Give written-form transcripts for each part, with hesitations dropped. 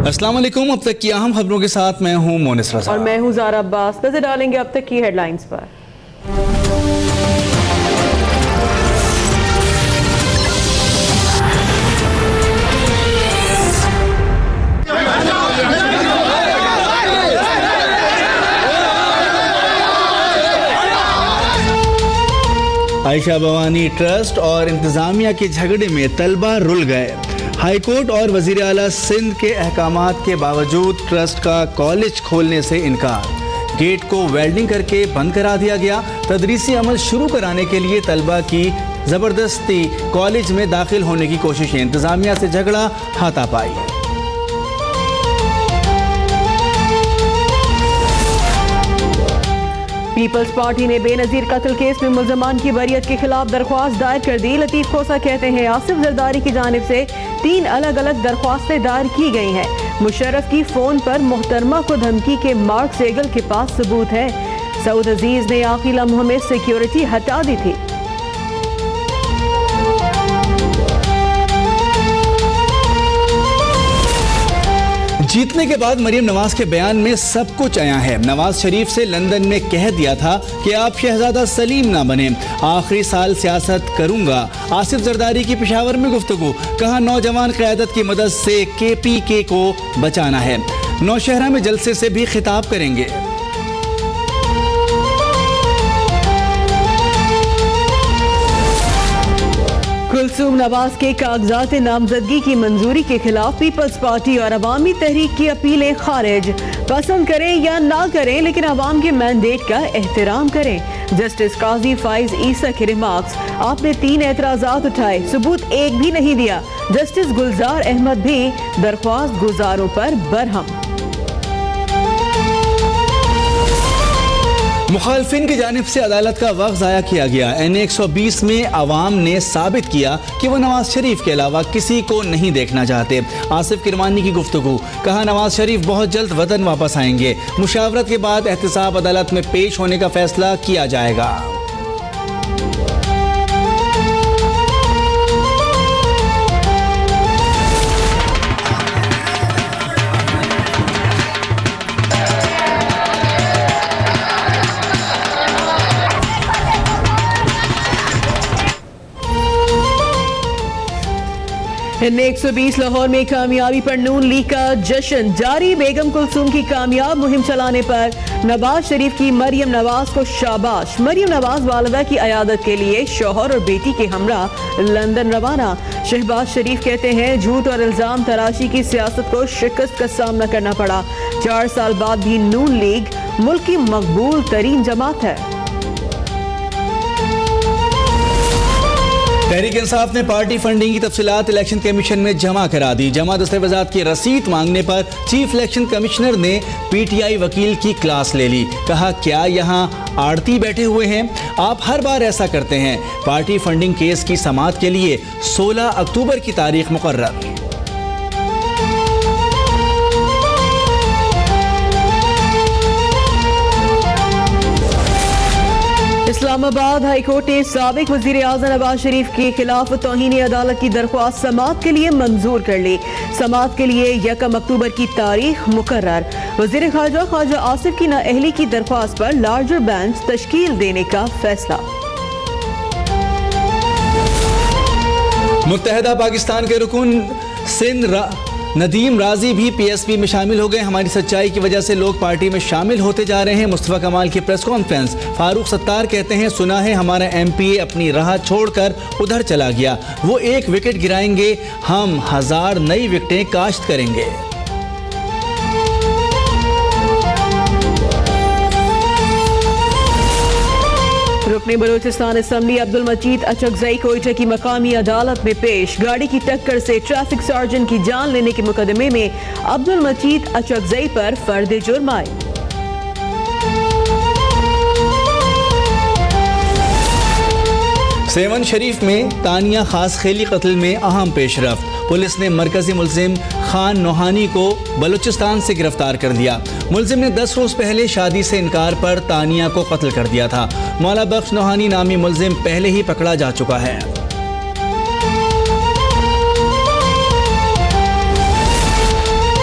अस्सलाम वालेकुम। अब तक की अहम खबरों के साथ मैं हूं मोनिस रज़ा और मैं हूं ज़ारा अब्बास। नजर डालेंगे अब तक की हेडलाइंस पर। आयशा भवानी ट्रस्ट और इंतजामिया के झगड़े में तलबा रुल गए। हाईकोर्ट और वजीर आला सिंध के अहकामात के बावजूद ट्रस्ट का कॉलेज खोलने से इनकार। गेट को वेल्डिंग करके बंद करा दिया गया। तदरीसी अमल शुरू कराने के लिए तलबा की जबरदस्ती कॉलेज में दाखिल होने की कोशिशें। इंतजामिया से झगड़ा हाथापाई। पीपल्स पार्टी ने बेनजीर कत्ल केस में मुल्जमान की बरियत के खिलाफ दरख्वास्त दायर कर दी। लतीफ खोसा कहते हैं आसिफ जरदारी की जानिब से 3 अलग अलग दरख्वास्तें दायर की गई हैं। मुशर्रफ की फोन पर मोहतरमा को धमकी के मार्क सेगल के पास सबूत है। सऊद अजीज ने आखिरी लम्हों में सिक्योरिटी हटा दी थी। जीतने के बाद मरियम नवाज के बयान में सब कुछ आया है। नवाज शरीफ से लंदन में कह दिया था कि आप शहजादा सलीम ना बने, आखिरी साल सियासत करूंगा। आसिफ जरदारी की पेशावर में गुफ्तगू, कहा नौजवान क़यादत की मदद से KPK को बचाना है। नौशहरा में जलसे से भी खिताब करेंगे। कुलसूम नवाज के कागजात नामजदगी की मंजूरी के खिलाफ पीपल्स पार्टी और अवामी तहरीक की अपीलें खारिज। पसंद करें या ना करें, लेकिन अवाम के मैंडेट का एहतराम करें। जस्टिस काजी फाइज ईसा के रिमार्क्स, आपने 3 एतराजात उठाए, सबूत एक भी नहीं दिया। जस्टिस गुलजार अहमद भी दरख्वास्त गुजारों पर बरहम। मुखालफिन की जानिब से अदालत का वक्त ज़ाया किया गया। NA 120 में अवाम ने साबित किया कि वह नवाज शरीफ के अलावा किसी को नहीं देखना चाहते। आसिफ किरमानी की गुफ्तगू, कहा नवाज शरीफ बहुत जल्द वतन वापस आएंगे। मुशावरत के बाद एहतसाब अदालत में पेश होने का फैसला किया जाएगा। NA 120 लाहौर में कामयाबी पर नून लीग का जश्न जारी। बेगम कुलसूम की कामयाब मुहिम चलाने पर नवाज शरीफ की मरियम नवाज को शाबाश। मरियम नवाज वालिदा की अयादत के लिए शौहर और बेटी के हमरा लंदन रवाना। शहबाज शरीफ कहते हैं झूठ और इल्जाम तराशी की सियासत को शिकस्त का सामना करना पड़ा। 4 साल बाद भी नून लीग मुल्क की मकबूल तरीन जमात है। तहरीक इंसाफ ने पार्टी फंडिंग की तफसीलात इलेक्शन कमीशन में जमा करा दी। जमा दस्तावेजात की रसीद मांगने पर चीफ इलेक्शन कमिश्नर ने PTI वकील की क्लास ले ली। कहा क्या यहाँ आड़ती बैठे हुए हैं, आप हर बार ऐसा करते हैं। पार्टी फंडिंग केस की समाअत के लिए 16 अक्टूबर की तारीख मुकर्रर। इस्लामाबाद हाईकोर्ट ने साबिक वजीर आज़म नवाज शरीफ के खिलाफ तौहीन अदालत की दरख्वास्त समाअत के लिए मंजूर कर ली। समाअत के लिए 1 अक्टूबर की तारीख मुकर्रर। वजीर ख्वाजा आसिफ की नाअहली की दरख्वास्त पर लार्जर बेंच तश्कील देने का फैसला। मुत्तहदा पाकिस्तान के रुकन सिंध नदीम राजी भी PSP में शामिल हो गए। हमारी सच्चाई की वजह से लोग पार्टी में शामिल होते जा रहे हैं। मुस्तफा कमाल की प्रेस कॉन्फ्रेंस। फारूक सत्तार कहते हैं सुना है हमारा MPA अपनी राह छोड़कर उधर चला गया, वो 1 विकेट गिराएंगे, हम 1000 नई विकेटें काश्त करेंगे। रुकने बलूचिस्तान असम्बली अब्दुल मजीद अचकजई कोयटा की मकामी अदालत में पेश। गाड़ी की टक्कर से ट्रैफिक सार्जन की जान लेने के मुकदमे में अब्दुल मजीद अचकजई पर फर्द जुर्म आए। सेवन शरीफ में तानिया खास खेली कत्ल में अहम पेशरफ्त। पुलिस ने मरकजी मुलजिम खान नोहानी को बलूचिस्तान से गिरफ्तार कर दिया। मुलजिम ने 10 रोज पहले शादी से इनकार पर तानिया को कत्ल कर दिया था। मौला बख्श नोहानी नामी मुलजिम पहले ही पकड़ा जा चुका है।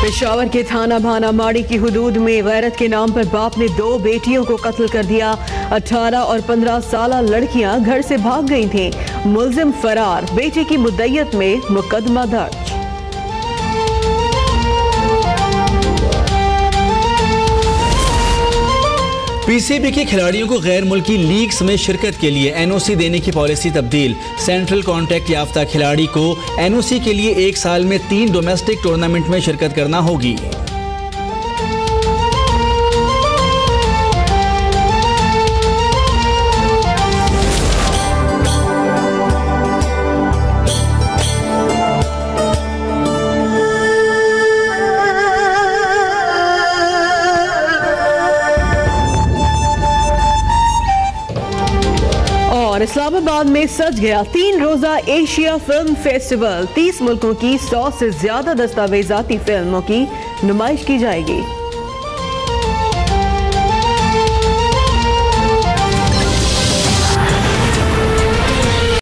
पेशावर के थाना भाना माड़ी की हुदूद में गैरत के नाम पर बाप ने 2 बेटियों को कत्ल कर दिया। 18 और 15 साल लड़कियां घर से भाग गई थीं। मुल्जिम फरार, बेटी की मुद्दयत में मुकदमा दर्ज। पीसीबी के खिलाड़ियों को गैर मुल्की लीग्स में शिरकत के लिए एनओसी देने की पॉलिसी तब्दील। सेंट्रल कॉन्ट्रैक्ट याफ्ता खिलाड़ी को एनओसी के लिए 1 साल में 3 डोमेस्टिक टूर्नामेंट में शिरकत करना होगी। और इस्लामाबाद में सज गया 3 रोजा एशिया फिल्म फेस्टिवल। 30 मुल्कों की 100 से ज्यादा दस्तावेजाती फिल्मों की नुमाइश की जाएगी।